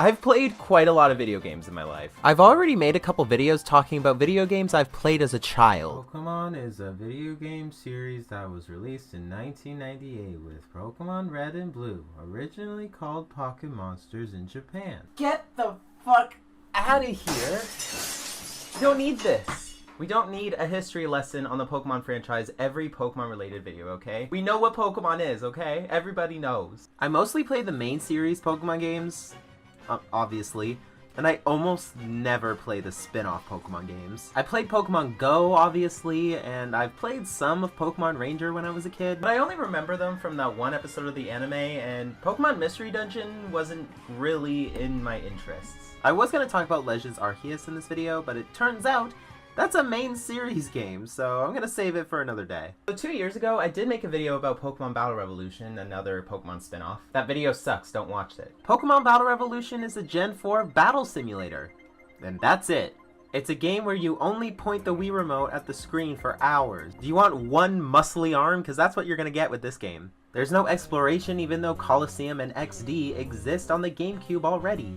I've played quite a lot of video games in my life. I've already made a couple videos talking about video games I've played as a child. Pokémon is a video game series that was released in 1998 with Pokémon Red and Blue, originally called Pocket Monsters in Japan. Get the fuck out of here. You don't need this. We don't need a history lesson on the Pokemon franchise every Pokemon related video, okay? We know what Pokemon is, okay? Everybody knows. I mostly play the main series Pokemon games, obviously, and I almost never play the spin-off Pokemon games. I played Pokemon Go, obviously, and I've played some of Pokemon Ranger when I was a kid, but I only remember them from that one episode of the anime, and Pokemon Mystery Dungeon wasn't really in my interests. I was going to talk about Legends Arceus in this video, but it turns out that's a main series game, so I'm gonna save it for another day. So 2 years ago, I did make a video about Pokemon Battle Revolution, another Pokemon spin-off. That video sucks, don't watch it. Pokemon Battle Revolution is a Gen 4 battle simulator. And that's it. It's a game where you only point the Wii Remote at the screen for hours. Do you want one muscly arm? Because that's what you're gonna get with this game. There's no exploration even though Colosseum and XD exist on the GameCube already.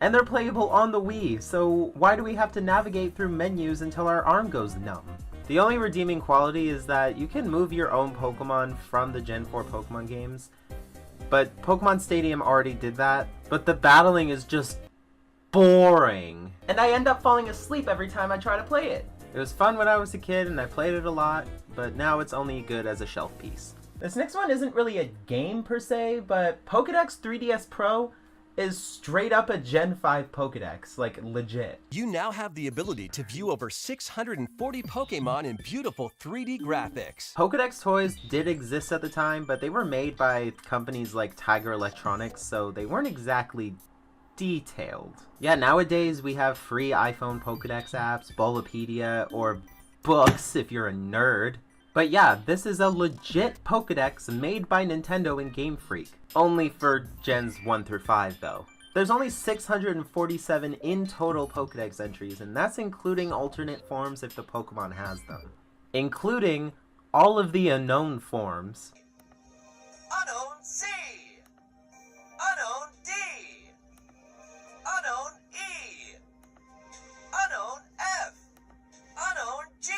And they're playable on the Wii, so why do we have to navigate through menus until our arm goes numb? The only redeeming quality is that you can move your own Pokemon from the Gen 4 Pokemon games, but Pokemon Stadium already did that, but the battling is just boring. And I end up falling asleep every time I try to play it. It was fun when I was a kid and I played it a lot, but now it's only good as a shelf piece. This next one isn't really a game per se, but Pokédex 3DS Pro is straight up a Gen 5 Pokédex, like legit. You now have the ability to view over 640 Pokémon in beautiful 3D graphics. Pokédex toys did exist at the time, but they were made by companies like Tiger Electronics, so they weren't exactly detailed. Yeah, nowadays we have free iPhone Pokédex apps, Bulbapedia, or books if you're a nerd. But yeah, this is a legit Pokédex made by Nintendo and Game Freak. Only for Gens 1 through 5 though. There's only 647 in total Pokédex entries, and that's including alternate forms if the Pokemon has them. Including all of the unknown forms. Unknown C! Unknown D! Unknown E! Unknown F! Unknown G!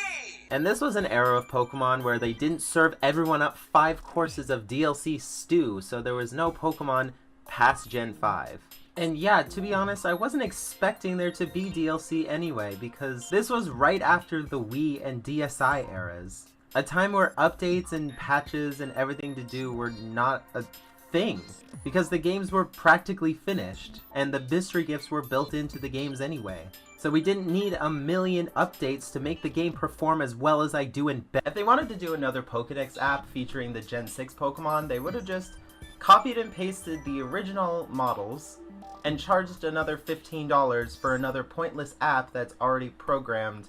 And this was an era of Pokemon where they didn't serve everyone up 5 courses of DLC stew, so there was no Pokemon past Gen 5. And yeah, to be honest, I wasn't expecting there to be DLC anyway, because this was right after the Wii and DSi eras. A time where updates and patches and everything to do were not a thing, because the games were practically finished, and the mystery gifts were built into the games anyway. So we didn't need a million updates to make the game perform as well as I do in bed. If they wanted to do another Pokédex app featuring the Gen 6 Pokemon, they would have just copied and pasted the original models and charged another $15 for another pointless app that's already programmed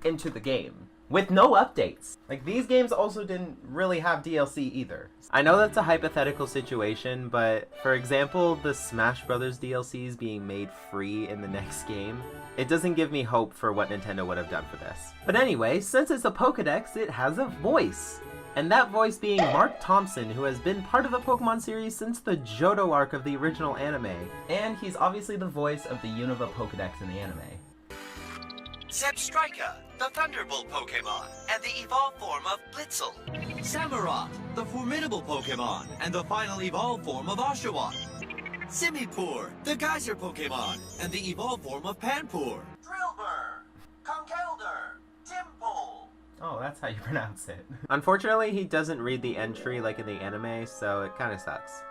into the game, with no updates. Like, these games also didn't really have DLC either. I know that's a hypothetical situation, but for example, the Smash Brothers DLCs being made free in the next game, it doesn't give me hope for what Nintendo would have done for this. But anyway, since it's a Pokédex, it has a voice. And that voice being Mark Thompson, who has been part of the Pokemon series since the Johto arc of the original anime. And he's obviously the voice of the Unova Pokédex in the anime. Zebstrika, the Thunderbolt Pokémon, and the evolved form of Blitzel. Samurott, the formidable Pokémon, and the final evolved form of Oshawott. Simipour, the geyser Pokémon, and the evolved form of Panpour. Drillbur, Conkeldurr, Dimple. Oh, that's how you pronounce it. Unfortunately, he doesn't read the entry like in the anime, so it kind of sucks.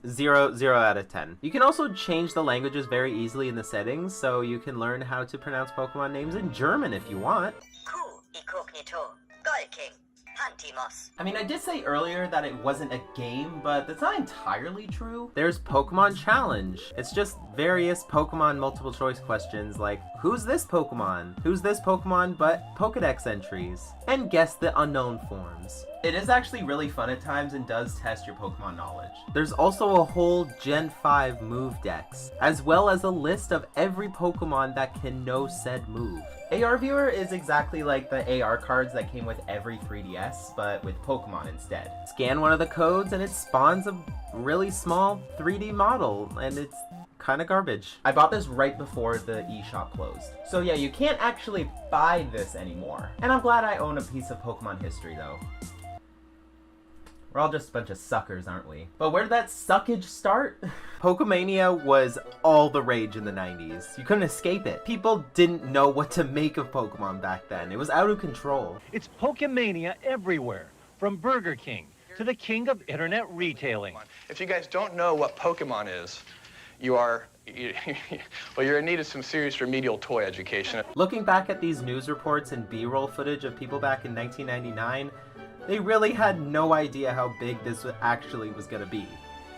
0 out of 10. You can also change the languages very easily in the settings, so you can learn how to pronounce Pokemon names in German if you want. Ku Incognito, Golking, Pantimos. I mean, I did say earlier that it wasn't a game, but that's not entirely true. There's Pokemon Challenge. It's just various Pokemon multiple choice questions like, who's this Pokemon? Who's this Pokemon but Pokédex entries? And guess the unknown forms. It is actually really fun at times and does test your Pokemon knowledge. There's also a whole Gen 5 move dex, as well as a list of every Pokemon that can know said move. AR Viewer is exactly like the AR cards that came with every 3DS, but with Pokemon instead. Scan one of the codes and it spawns a really small 3D model, and it's kind of garbage. I bought this right before the eShop closed. So yeah, you can't actually buy this anymore. And I'm glad I own a piece of Pokemon history though. We're all just a bunch of suckers, aren't we? But where did that suckage start? Pokemania was all the rage in the 90s. You couldn't escape it. People didn't know what to make of Pokemon back then. It was out of control. It's Pokemania everywhere, from Burger King to the king of internet retailing. If you guys don't know what Pokemon is, you're in need of some serious remedial toy education. Looking back at these news reports and B-roll footage of people back in 1999, they really had no idea how big this actually was going to be.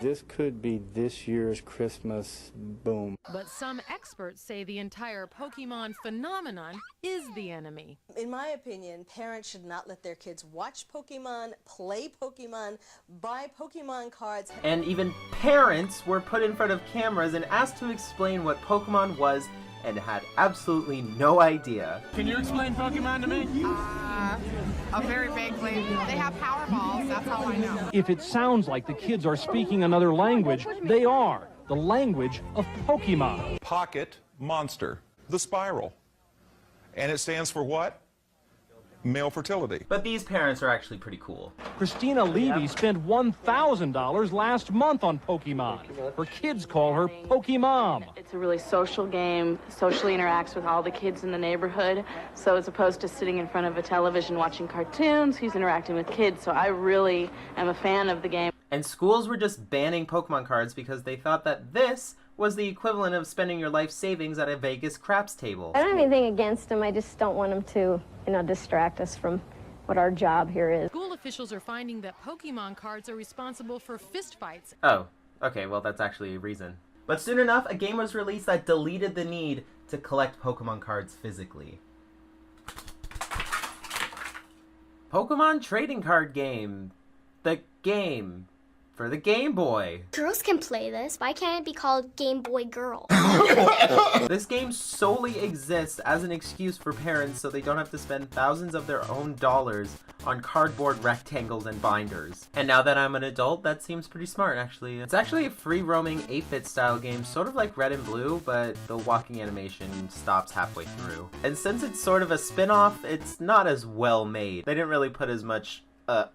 This could be this year's Christmas boom. But some experts say the entire Pokemon phenomenon is the enemy. In my opinion, parents should not let their kids watch Pokemon, play Pokemon, buy Pokemon cards. And even parents were put in front of cameras and asked to explain what Pokemon was and had absolutely no idea. Can you explain Pokemon to me? Very vaguely. They have power balls, that's all I know. If it sounds like the kids are speaking another language, they are. The language of Pokemon. Pocket Monster, the spiral. And it stands for what? Male fertility. But these parents are actually pretty cool. Christina Levy spent $1,000 last month on Pokemon. Her kids call her Pokemom. It's a really social game, socially interacts with all the kids in the neighborhood. So as opposed to sitting in front of a television watching cartoons, he's interacting with kids. So I really am a fan of the game. And schools were just banning Pokemon cards because they thought that this was the equivalent of spending your life savings at a Vegas craps table. I don't have anything against them. I just don't want them to, distract us from what our job here is. School officials are finding that Pokemon cards are responsible for fistfights. Oh, okay, well that's actually a reason. But soon enough, a game was released that deleted the need to collect Pokemon cards physically. Pokemon Trading Card Game. The game. For the Game Boy. Girls can play this. Why can't it be called Game Boy Girl? This game solely exists as an excuse for parents so they don't have to spend thousands of their own dollars on cardboard rectangles and binders. And now that I'm an adult, that seems pretty smart, actually. It's actually a free-roaming 8-bit style game, sort of like Red and Blue, but the walking animation stops halfway through. And since it's sort of a spin-off, it's not as well made. They didn't really put as much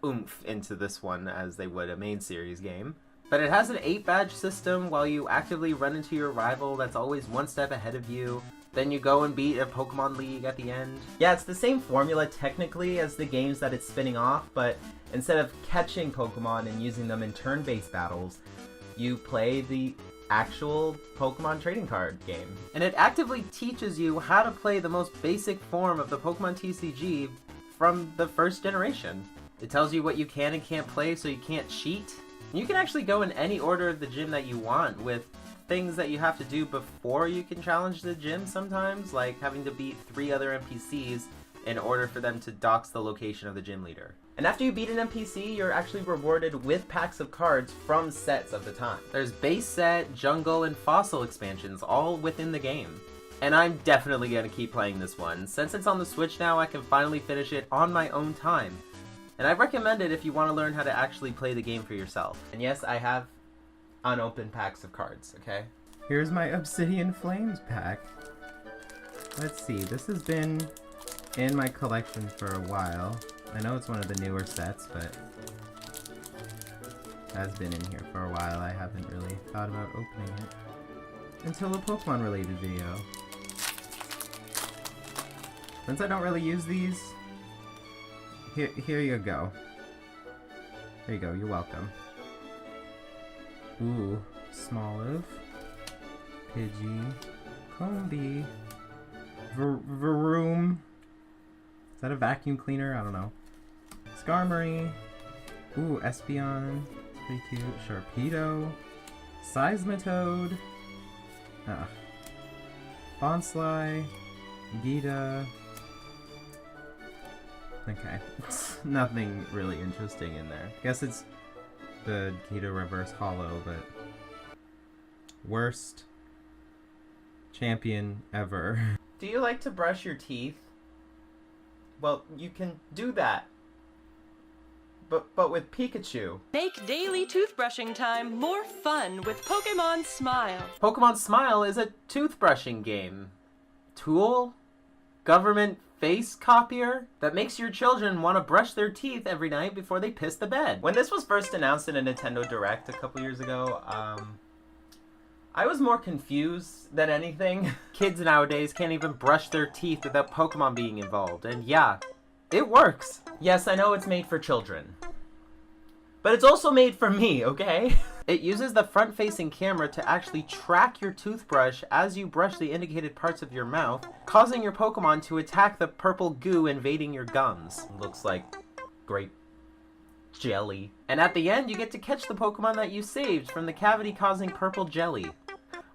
oomph into this one as they would a main series game. But it has an 8-badge system while you actively run into your rival that's always one step ahead of you. Then you go and beat a Pokemon League at the end. Yeah, it's the same formula technically as the games that it's spinning off, but instead of catching Pokemon and using them in turn-based battles, you play the actual Pokemon trading card game. And it actively teaches you how to play the most basic form of the Pokemon TCG from the first generation. It tells you what you can and can't play so you can't cheat. You can actually go in any order of the gym that you want, with things that you have to do before you can challenge the gym sometimes, like having to beat 3 other NPCs in order for them to dox the location of the gym leader. And after you beat an NPC, you're actually rewarded with packs of cards from sets of the time. There's base set, jungle, and fossil expansions all within the game. And I'm definitely gonna keep playing this one. Since it's on the Switch now, I can finally finish it on my own time. And I recommend it if you want to learn how to actually play the game for yourself. And yes, I have unopened packs of cards, okay? Here's my Obsidian Flames pack. Let's see, this has been in my collection for a while. I know it's one of the newer sets, but it has been in here for a while. I haven't really thought about opening it until a Pokemon related video. Since I don't really use these, here you go. There you go, you're welcome. Ooh, Smoliv, Pidgey, Combi, Varoom. Is that a vacuum cleaner? I don't know. Skarmory. Ooh, Espeon. Pretty cute. Sharpedo. Seismitoad. Bonsly. Gita. Okay. Nothing really interesting in there. Guess it's the Gita Reverse Hollow, but worst champion ever. Do you like to brush your teeth? Well, you can do that but with Pikachu. Make daily toothbrushing time more fun with Pokémon Smile. Pokémon Smile is a toothbrushing game. Tool? Government face copier? That makes your children want to brush their teeth every night before they piss the bed. When this was first announced in a Nintendo Direct a couple years ago, I was more confused than anything. Kids nowadays can't even brush their teeth without Pokemon being involved, and yeah, it works. Yes, I know it's made for children, but it's also made for me, okay? It uses the front-facing camera to actually track your toothbrush as you brush the indicated parts of your mouth, causing your Pokemon to attack the purple goo invading your gums. Looks like grape jelly. And at the end, you get to catch the Pokemon that you saved from the cavity causing purple jelly.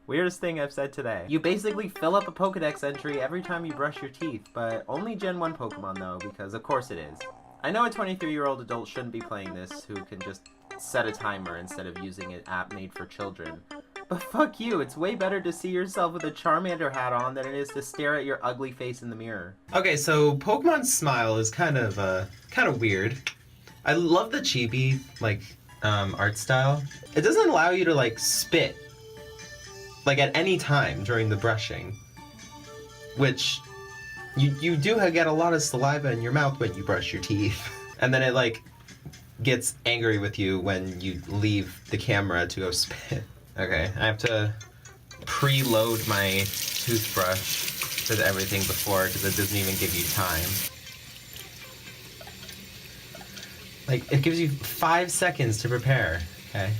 Weirdest thing I've said today. You basically fill up a Pokedex entry every time you brush your teeth, but only Gen 1 Pokemon though, because of course it is. I know a 23-year-old adult shouldn't be playing this who can just set a timer instead of using an app made for children. But fuck you, it's way better to see yourself with a Charmander hat on than it is to stare at your ugly face in the mirror. Okay, so Pokemon Smile is kind of weird. I love the chibi, art style. It doesn't allow you to, spit, at any time during the brushing. Which, you do get a lot of saliva in your mouth when you brush your teeth. And then it, gets angry with you when you leave the camera to go spit. Okay, I have to preload my toothbrush with everything before, because it doesn't even give you time. It gives you 5 seconds to prepare, okay?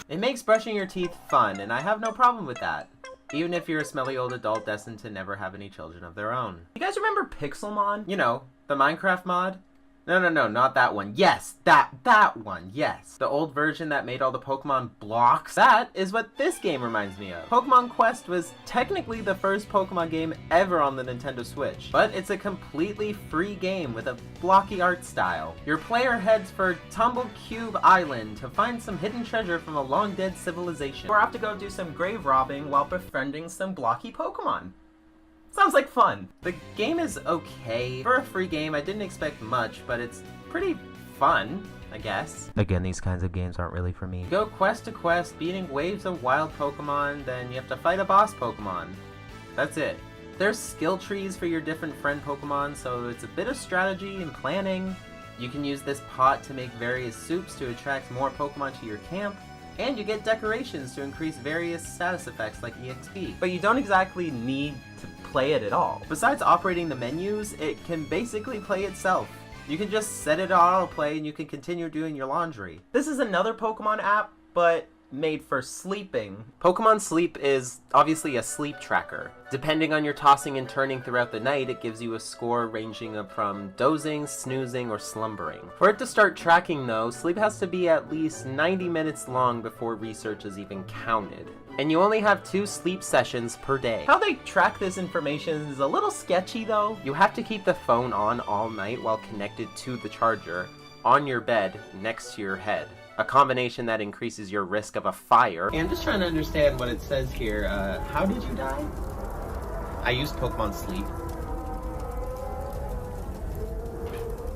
It makes brushing your teeth fun, and I have no problem with that. Even if you're a smelly old adult destined to never have any children of their own. You guys remember Pixelmon? You know, the Minecraft mod? No, not that one. Yes, that one, yes. The old version that made all the Pokemon blocks. That is what this game reminds me of. Pokemon Quest was technically the first Pokemon game ever on the Nintendo Switch, but it's a completely free game with a blocky art style. Your player heads for Tumble Cube Island to find some hidden treasure from a long-dead civilization, or have to go do some grave robbing while befriending some blocky Pokemon. Sounds like fun. The game is okay. For a free game, I didn't expect much, but it's pretty fun, I guess. Again, these kinds of games aren't really for me. Go quest to quest, beating waves of wild Pokemon, then you have to fight a boss Pokemon. That's it. There's skill trees for your different friend Pokemon, so it's a bit of strategy and planning. You can use this pot to make various soups to attract more Pokemon to your camp. And you get decorations to increase various status effects like EXP. But you don't exactly need to play it at all. Besides operating the menus, it can basically play itself. You can just set it to autoplay and you can continue doing your laundry. This is another Pokemon app, but made for sleeping. Pokemon Sleep is obviously a sleep tracker. Depending on your tossing and turning throughout the night, it gives you a score ranging up from dozing, snoozing, or slumbering. For it to start tracking though, sleep has to be at least 90 minutes long before research is even counted. And you only have 2 sleep sessions per day. How they track this information is a little sketchy though. You have to keep the phone on all night while connected to the charger, on your bed, next to your head. A combination that increases your risk of a fire. Okay, I'm just trying to understand what it says here. How did you die? I used Pokemon Sleep.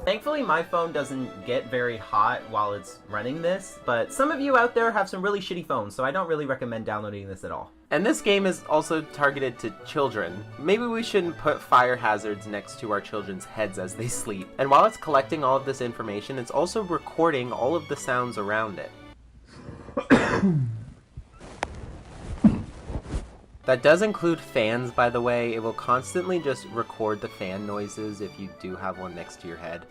Thankfully, my phone doesn't get very hot while it's running this, but some of you out there have some really shitty phones, so I don't really recommend downloading this at all. And this game is also targeted to children. Maybe we shouldn't put fire hazards next to our children's heads as they sleep. And while it's collecting all of this information, it's also recording all of the sounds around it. That does include fans, by the way. It will constantly just record the fan noises if you do have one next to your head,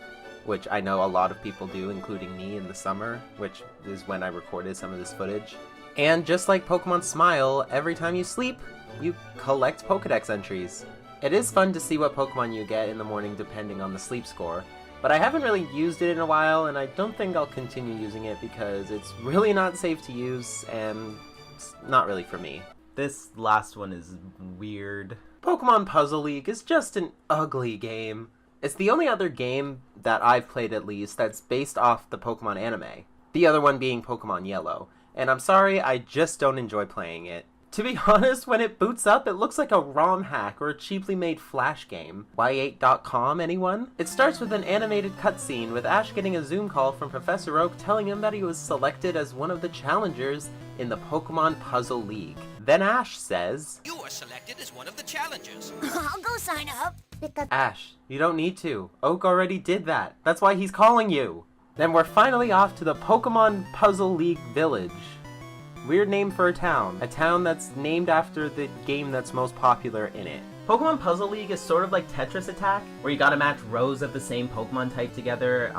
which I know a lot of people do, including me in the summer, which is when I recorded some of this footage. And just like Pokemon Smile, every time you sleep, you collect Pokedex entries. It is fun to see what Pokemon you get in the morning depending on the sleep score, but I haven't really used it in a while, and I don't think I'll continue using it because it's really not safe to use, and it's not really for me. This last one is weird. Pokemon Puzzle League is just an ugly game. It's the only other game that I've played at least that's based off the Pokemon anime. The other one being Pokemon Yellow. And I'm sorry, I just don't enjoy playing it. To be honest, when it boots up, it looks like a ROM hack or a cheaply made Flash game. Y8.com, anyone? It starts with an animated cutscene with Ash getting a Zoom call from Professor Oak telling him that he was selected as one of the challengers in the Pokemon Puzzle League. Then Ash says, You were selected as one of the challengers. I'll go sign up. Ash, you don't need to. Oak already did that. That's why he's calling you. Then we're finally off to the Pokemon Puzzle League Village. Weird name for a town that's named after the game that's most popular in it. Pokemon Puzzle League is sort of like Tetris Attack, where you gotta match rows of the same Pokemon type together.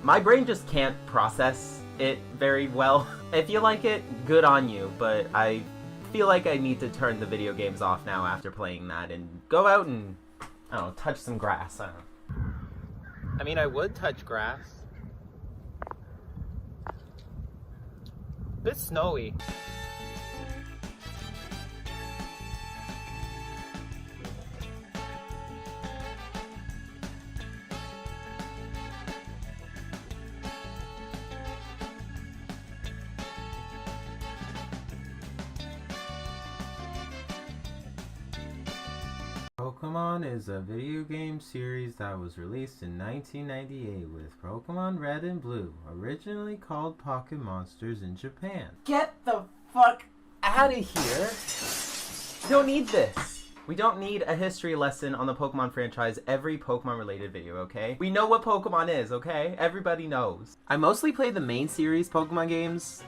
My brain just can't process it very well. If you like it, good on you, but I feel like I need to turn the video games off now after playing that and go out and, I don't know, touch some grass. I mean, I would touch grass. Bit snowy. Pokemon is a video game series that was released in 1998 with Pokemon Red and Blue, originally called Pocket Monsters in Japan. Get the fuck out of here. We don't need this. We don't need a history lesson on the Pokemon franchise every Pokemon related video, okay? We know what Pokemon is, okay? Everybody knows. I mostly play the main series Pokemon games,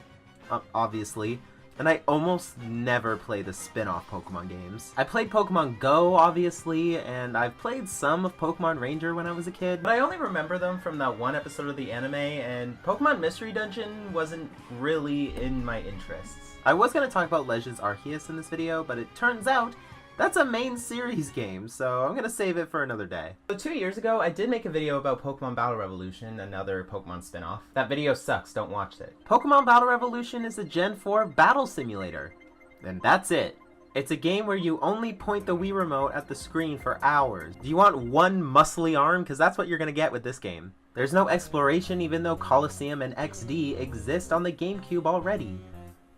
obviously. And I almost never play the spin-off Pokemon games. I played Pokemon Go, obviously, and I've played some of Pokemon Ranger when I was a kid. But I only remember them from that one episode of the anime, and Pokemon Mystery Dungeon wasn't really in my interests. I was going to talk about Legends Arceus in this video, but it turns out that's a main series game, so I'm going to save it for another day. So 2 years ago, I did make a video about Pokemon Battle Revolution, another Pokemon spin-off. That video sucks, don't watch it. Pokemon Battle Revolution is a Gen 4 battle simulator. And that's it. It's a game where you only point the Wii Remote at the screen for hours. Do you want one muscly arm? Because that's what you're going to get with this game. There's no exploration even though Colosseum and XD exist on the GameCube already.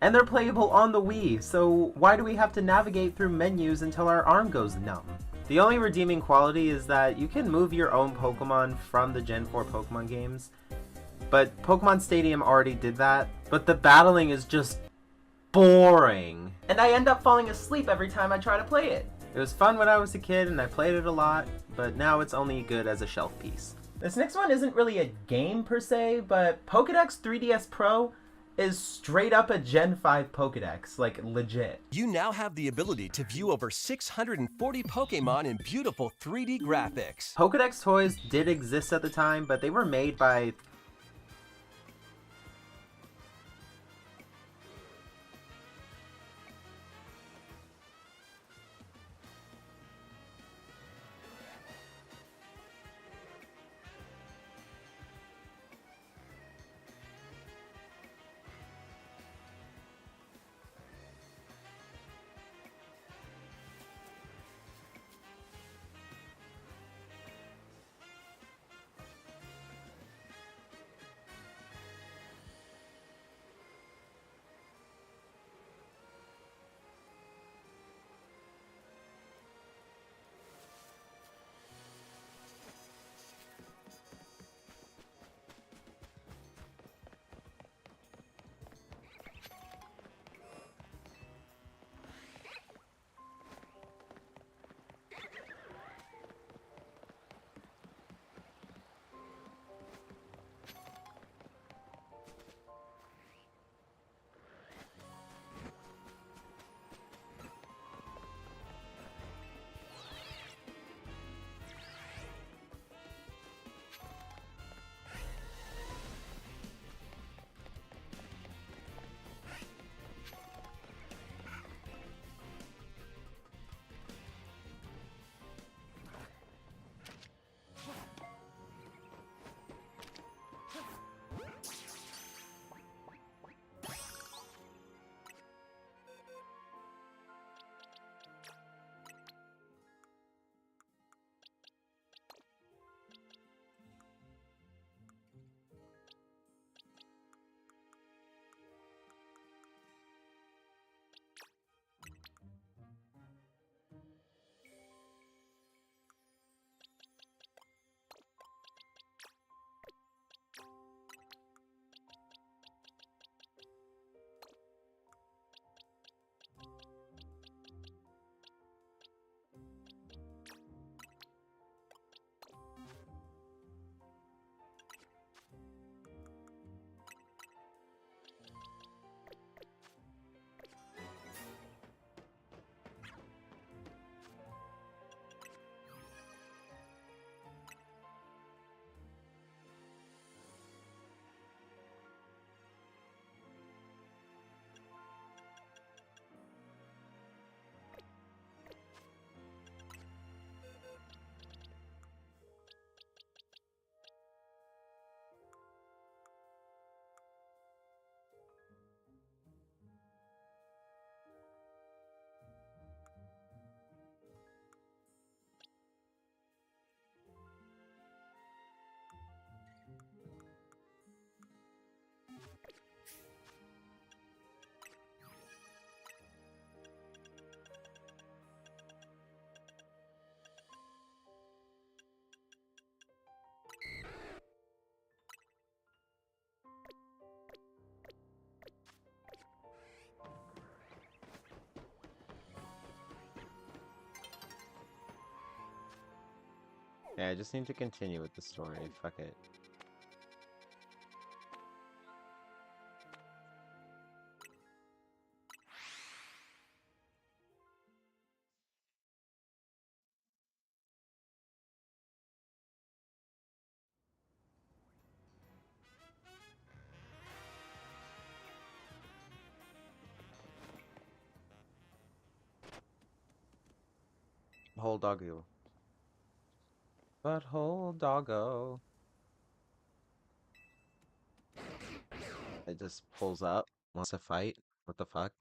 And they're playable on the Wii, so why do we have to navigate through menus until our arm goes numb? The only redeeming quality is that you can move your own Pokemon from the Gen 4 Pokemon games, but Pokemon Stadium already did that, but the battling is just boring. And I end up falling asleep every time I try to play it. It was fun when I was a kid and I played it a lot, but now it's only good as a shelf piece. This next one isn't really a game per se, but Pokédex 3DS Pro is straight up a Gen 5 Pokédex, like legit. You now have the ability to view over 640 Pokémon in beautiful 3D graphics. Pokédex toys did exist at the time, but they were made by Yeah, I just need to continue with the story. Fuck it. Whole doggo. Butthole doggo. It just pulls up, wants to fight. What the fuck?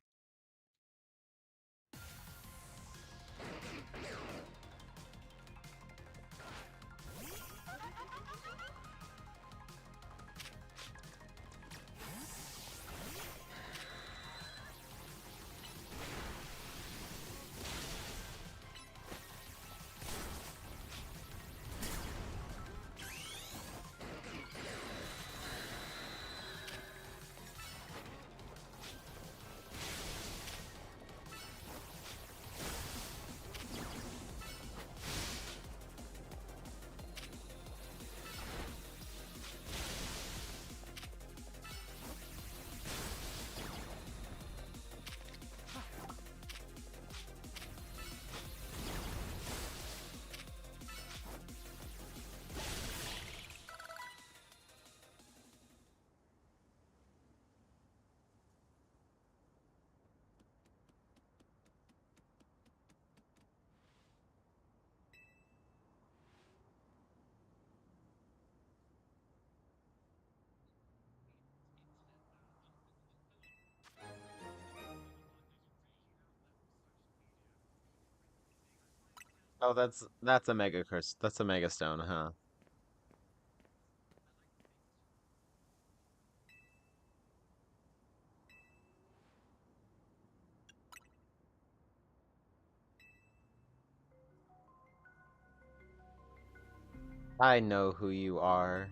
Oh, that's a mega curse. That's a mega stone, huh? I know who you are.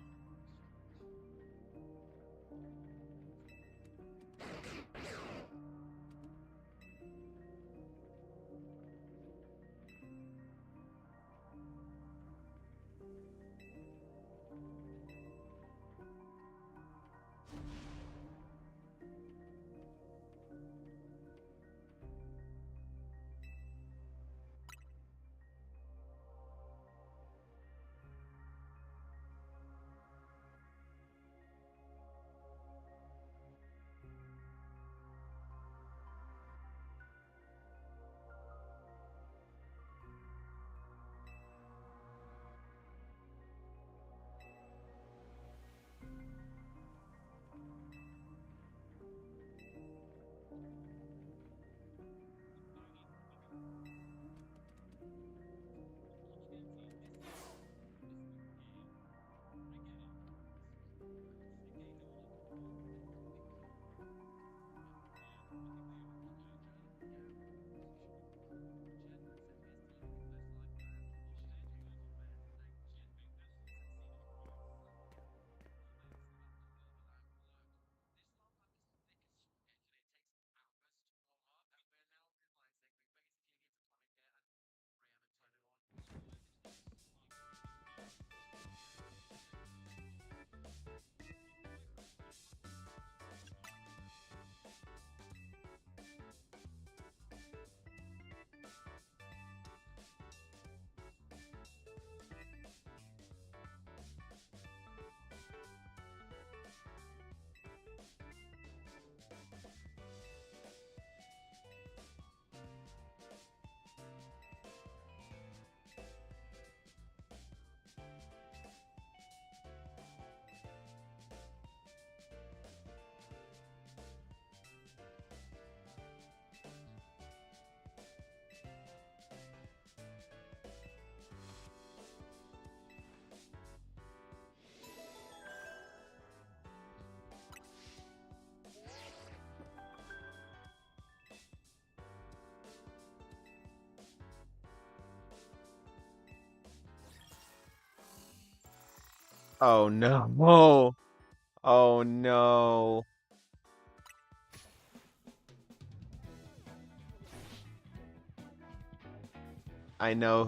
Oh no. Oh no. I know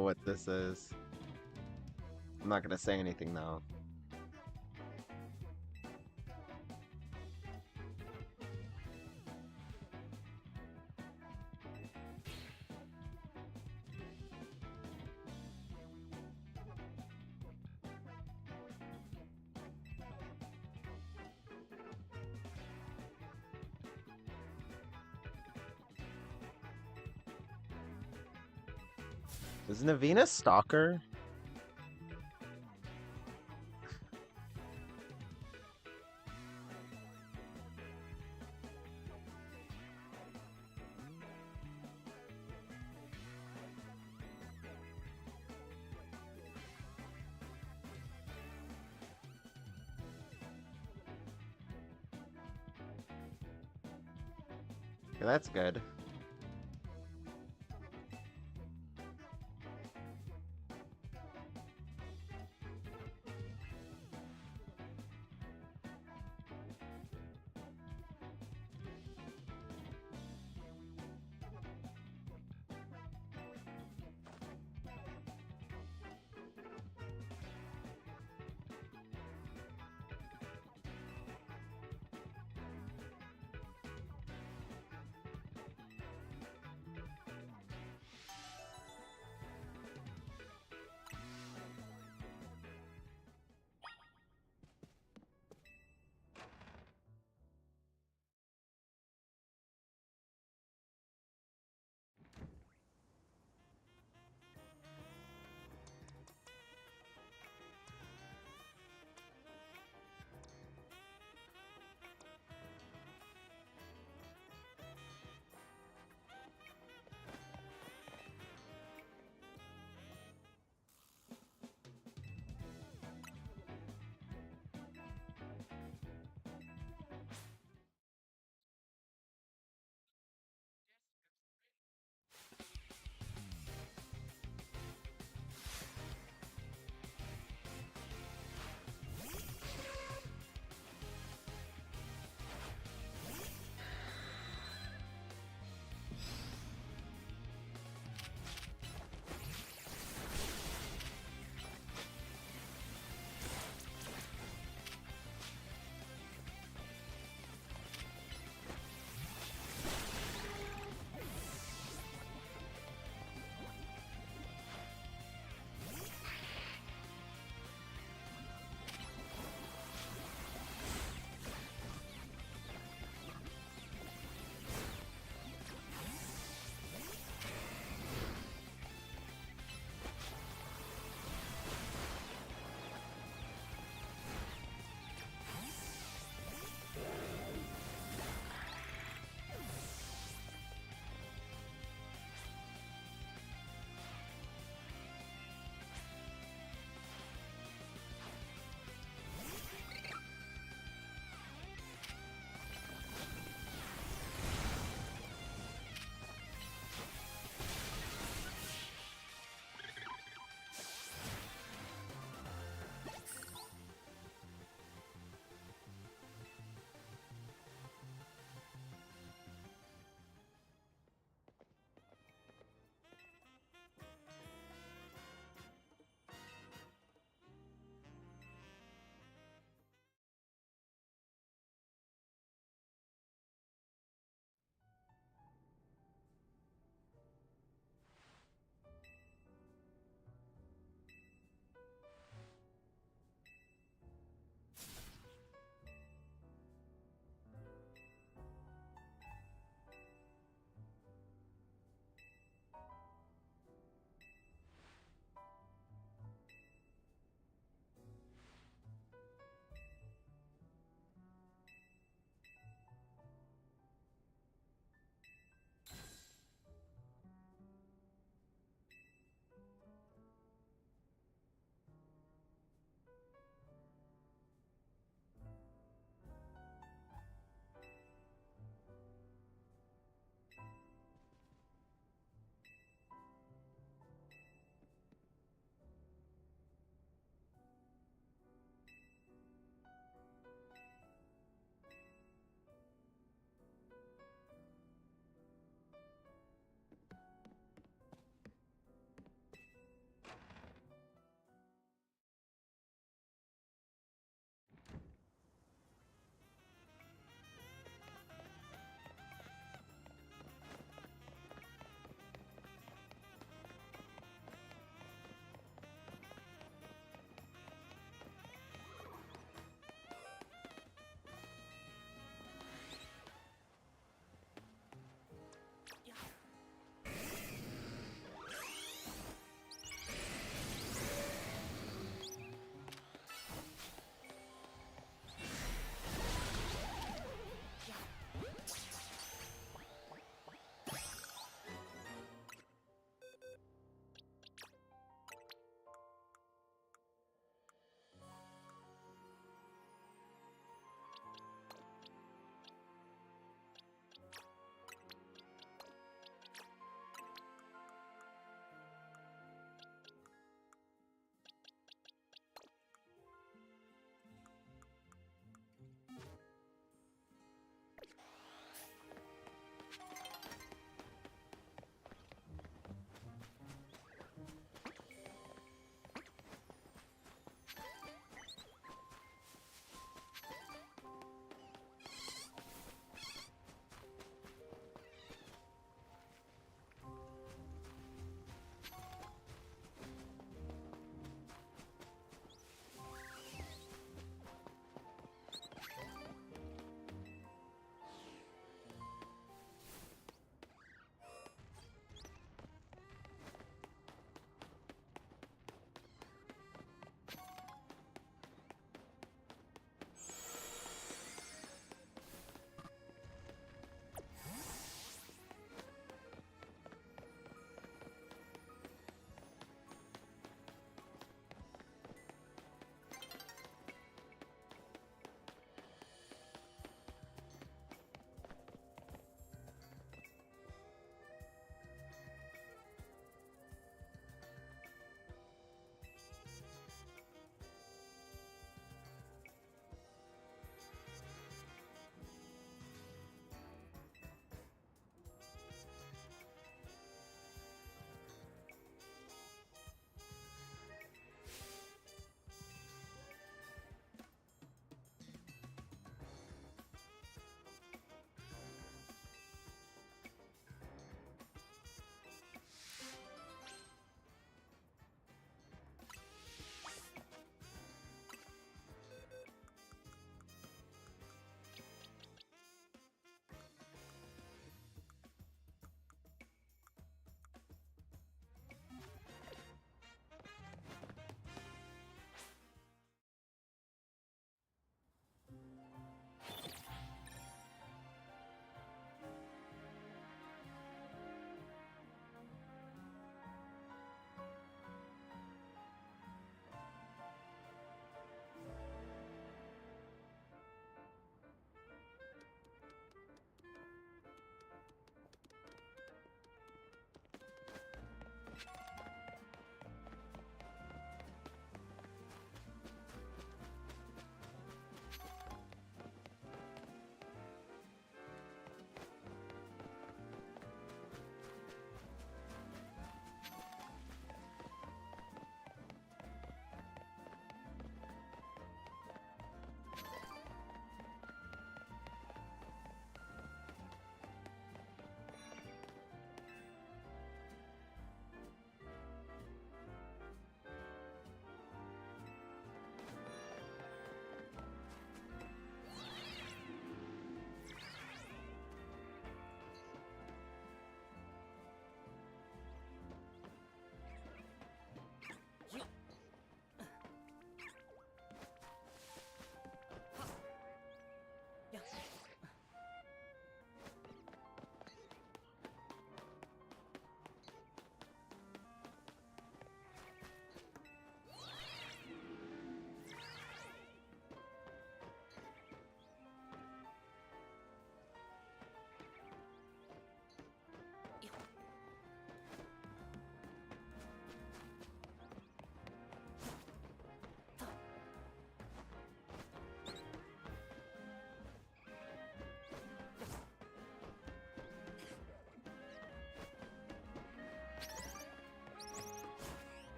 what this is. I'm not gonna say anything though. Is Naveen a stalker? Yeah, that's good.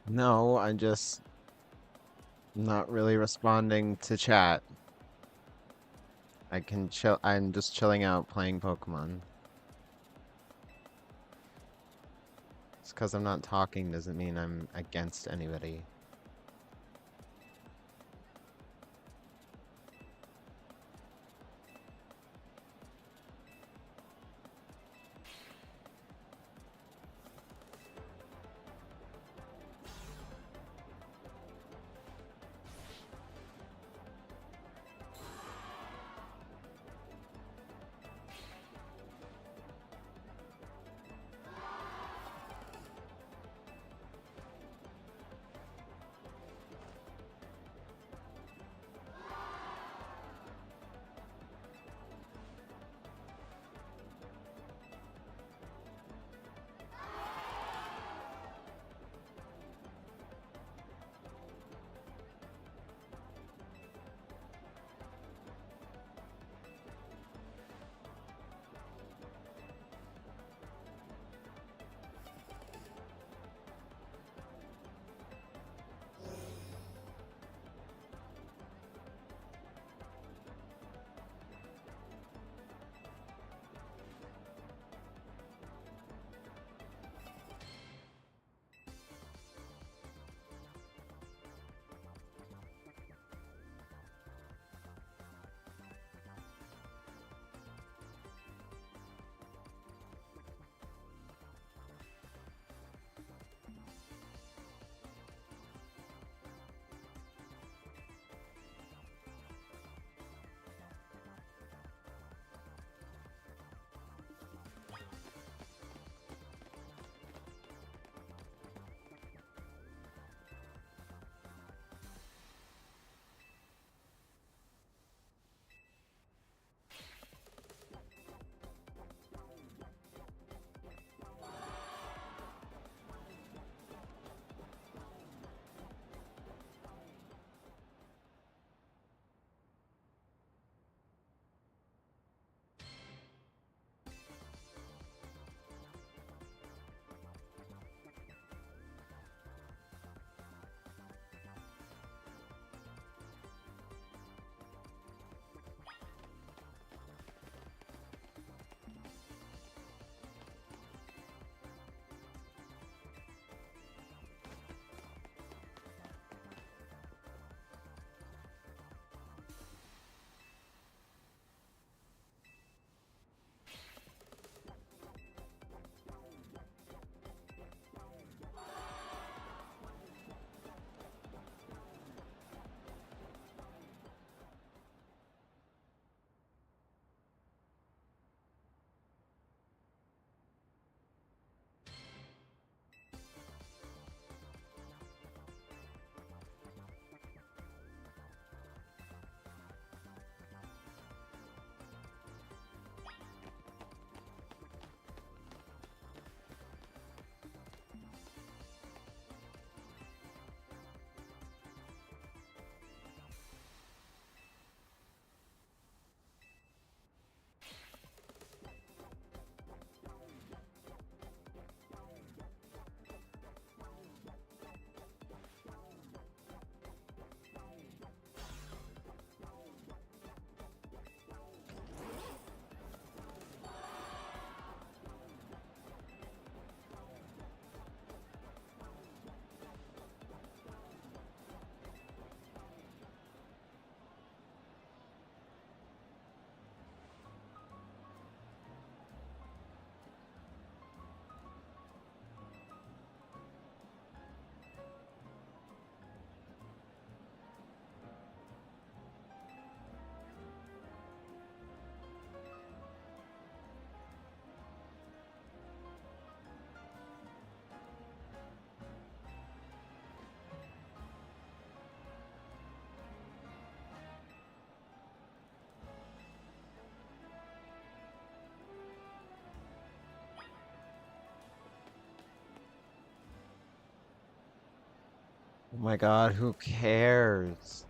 No, I'm just not really responding to chat. I can chill. I'm just chilling out playing Pokemon. Just because I'm not talking doesn't mean I'm against anybody. Oh my god, who cares?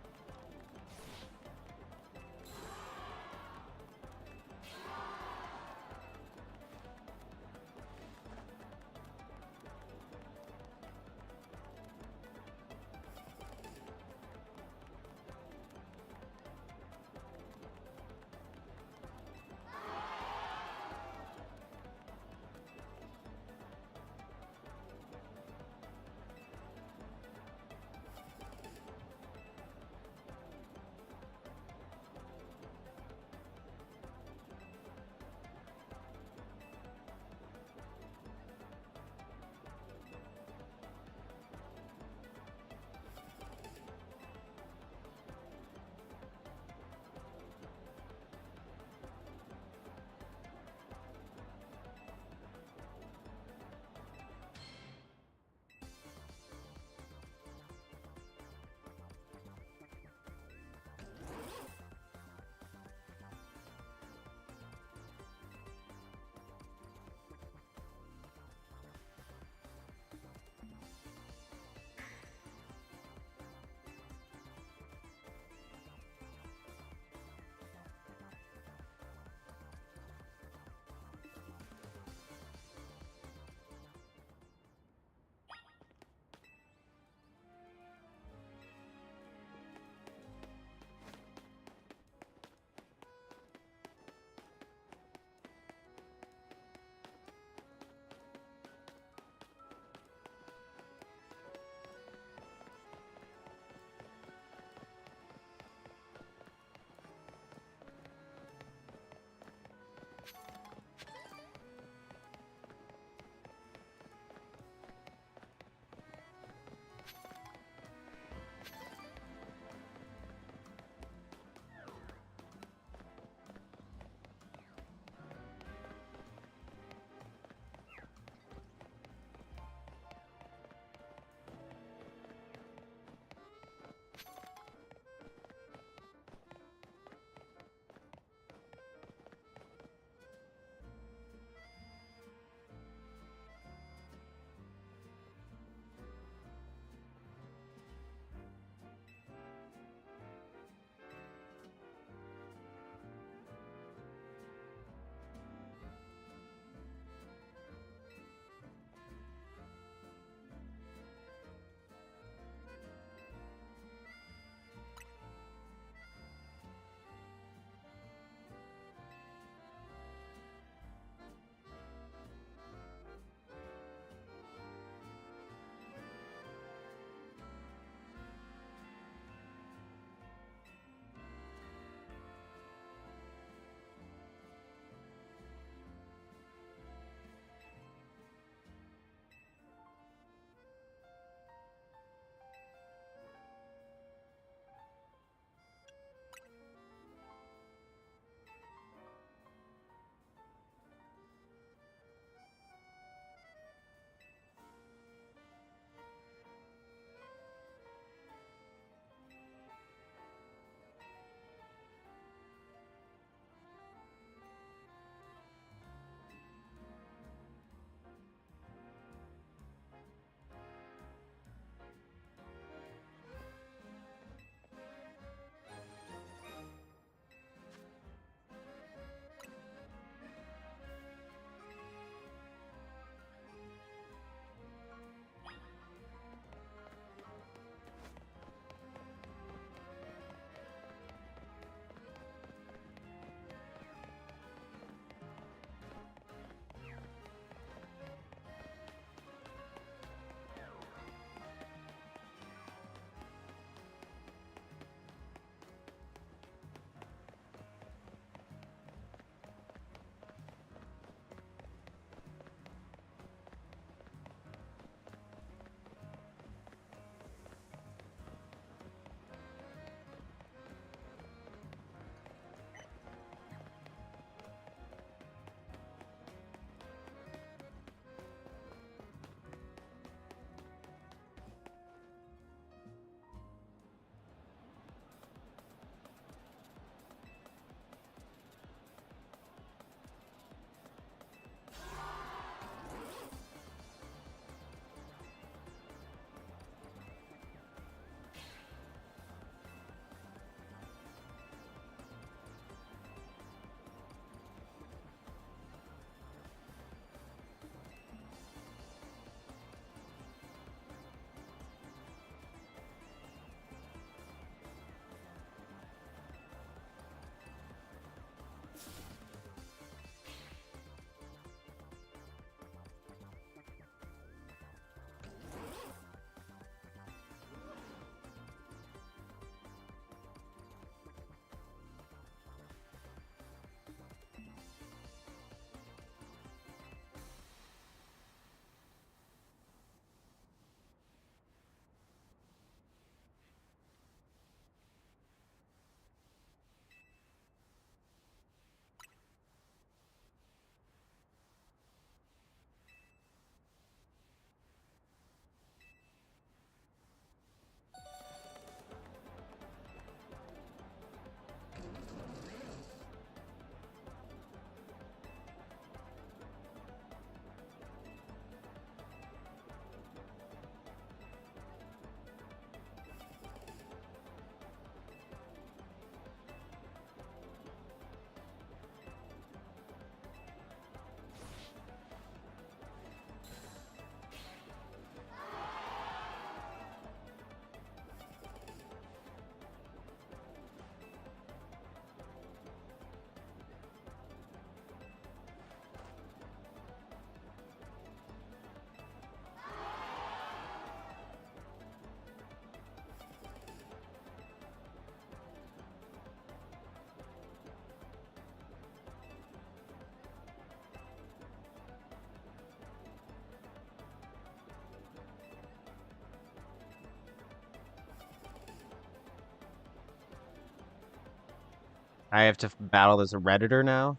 I have to battle as a Redditor now?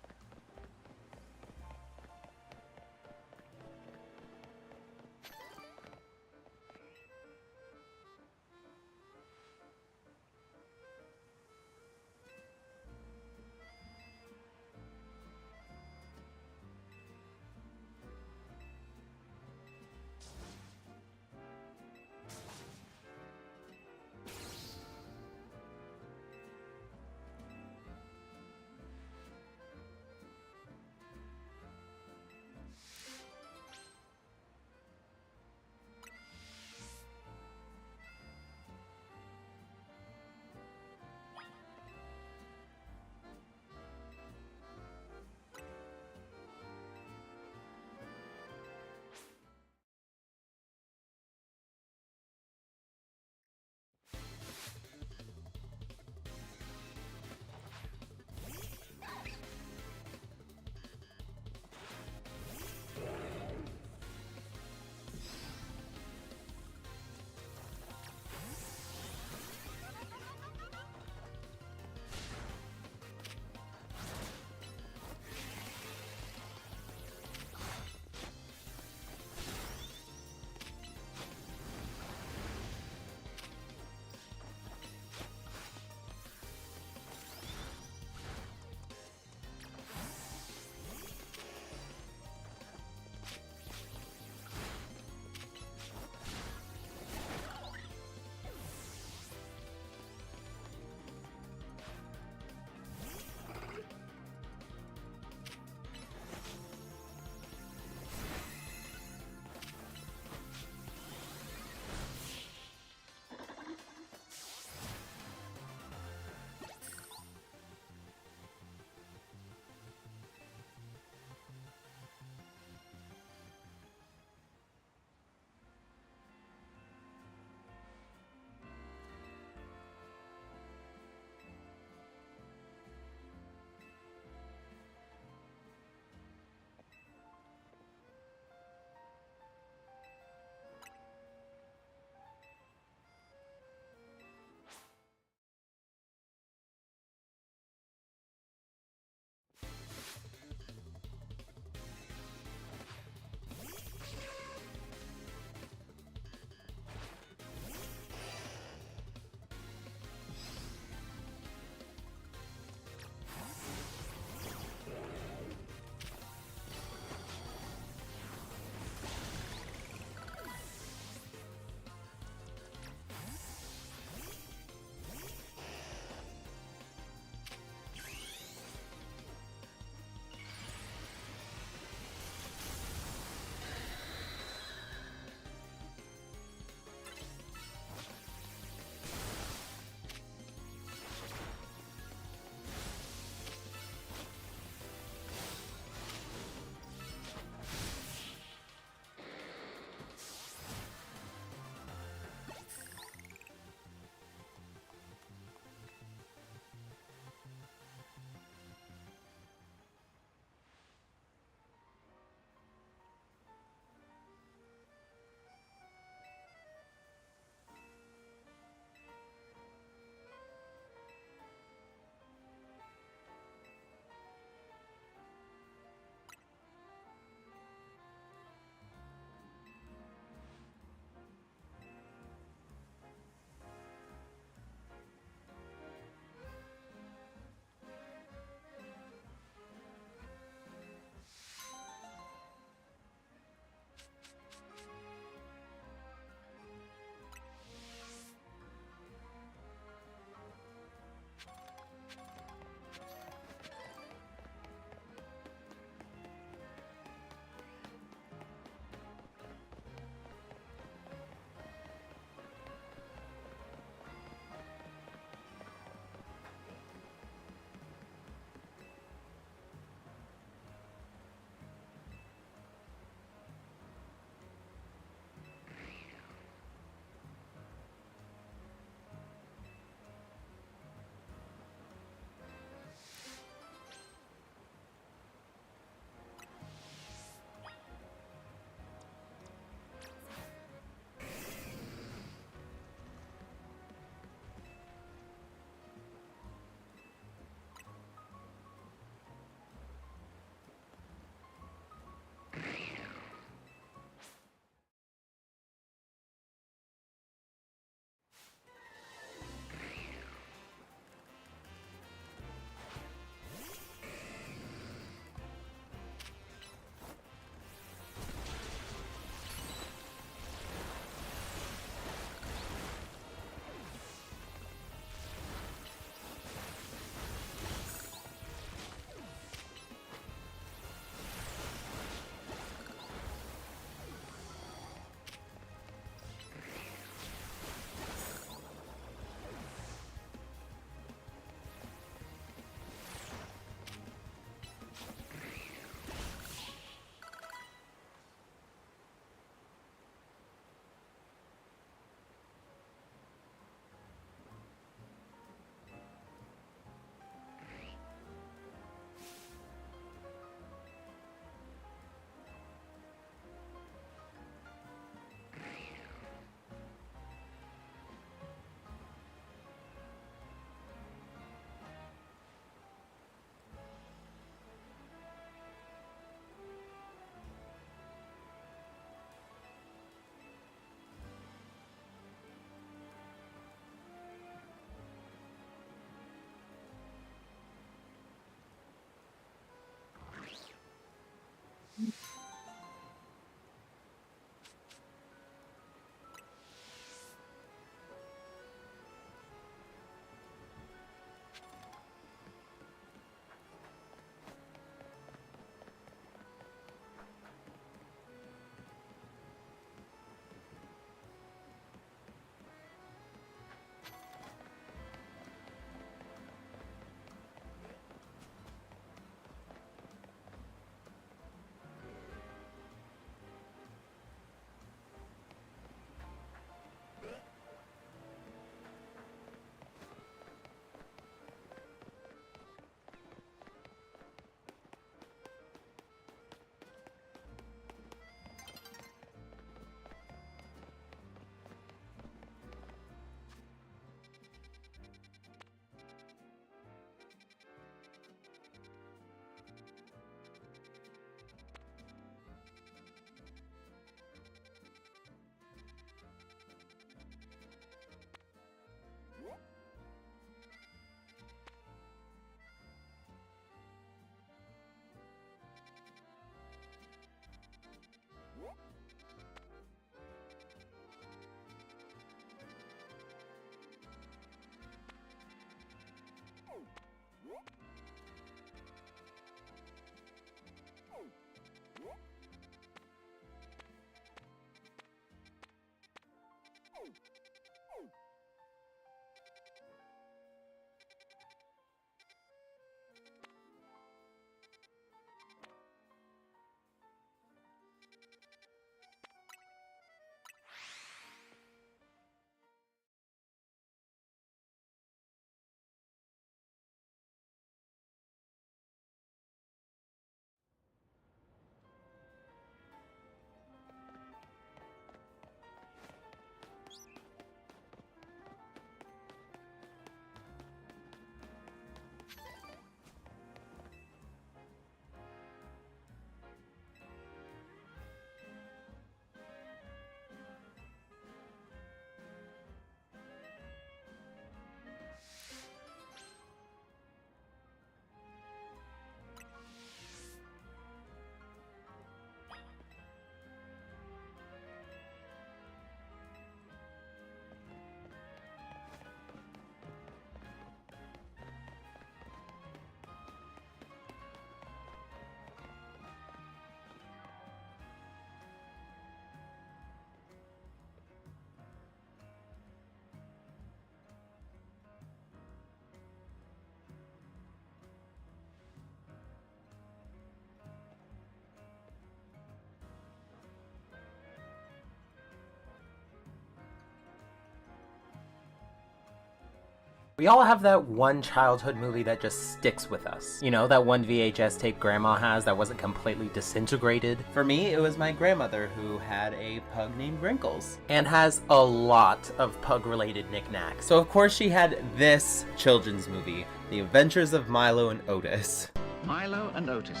We all have that one childhood movie that just sticks with us. You know, that one VHS tape grandma has that wasn't completely disintegrated. For me, it was my grandmother who had a pug named Wrinkles and has a lot of pug-related knickknacks. So of course she had this children's movie, The Adventures of Milo and Otis. Milo and Otis.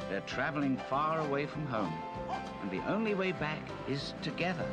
They're traveling far away from home, and the only way back is together.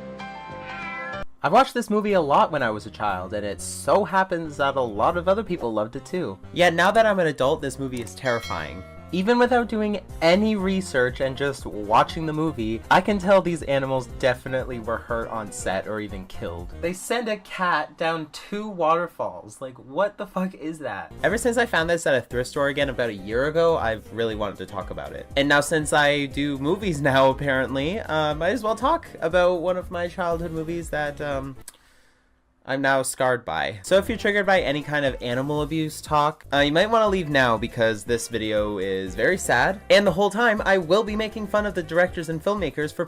I've watched this movie a lot when I was a child, and it so happens that a lot of other people loved it too. Yet now that I'm an adult, this movie is terrifying. Even without doing any research and just watching the movie, I can tell these animals definitely were hurt on set or even killed. They send a cat down 2 waterfalls. Like, what the fuck is that? Ever since I found this at a thrift store again about a year ago, I've really wanted to talk about it. And now since I do movies now, apparently, might as well talk about one of my childhood movies that, I'm now scarred by. So if you're triggered by any kind of animal abuse talk, you might want to leave now because this video is very sad. And the whole time, I will be making fun of the directors and filmmakers for